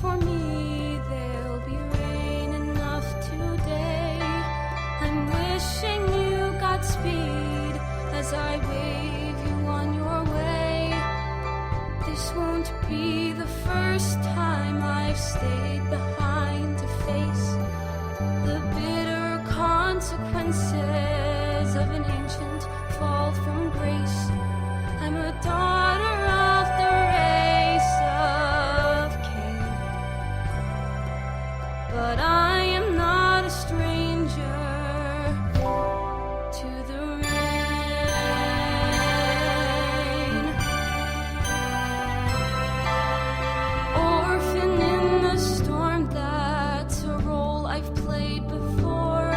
for me, there'll be rain enough today. I'm wishing you Godspeed as I wave you on your way. This won't be the first time I've stayed behind to face the bitter consequences of an ancient fall from grace. I'm a daughter of the race of Cain, but I am not a stranger to the rain. Orphan in the storm, that's a role I've played before.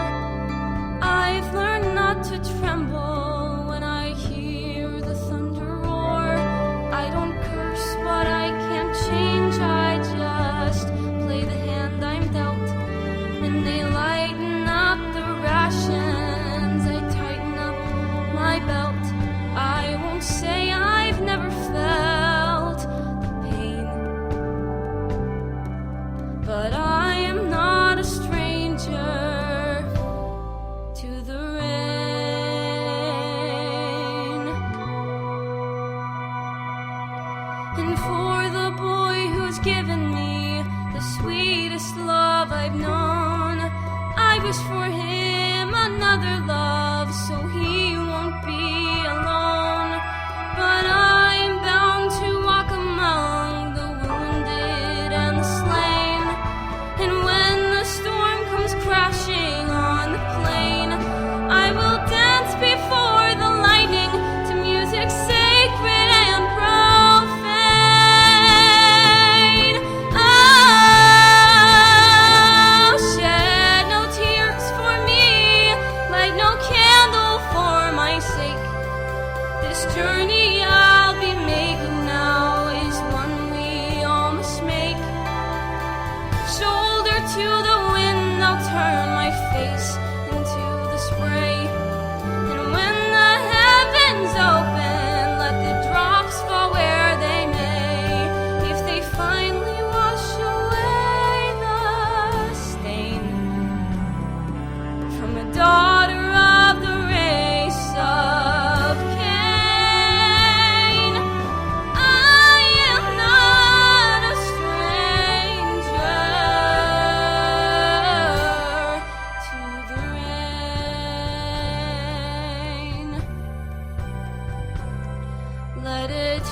I've learned not to tremble when I hear the thunder roar. I don't curse, but I can't change. I just play the hand I'm dealt. When they lighten up the rations, I tighten up my belt. I won't say I've never felt the pain, but I am not a stranger to the rain. And for the boy who's given me the sweetest love I've known, I wish for him another love so he won't be alone. But I'm bound to walk among the wounded and the slain, and when the storm comes crashing on the plain, I will dance before the lightning to music sacred and profane. Oh, shed no tears for me, light no candle for my sake. This journey I'll be making now is one we all must make. Shoulder to the wind, I'll turn my face into the spray. And when the heavens open, let the drops fall where they may. If they finally wash away the stain from a daughter of the race of Cain, I am not a stranger to the rain. Let it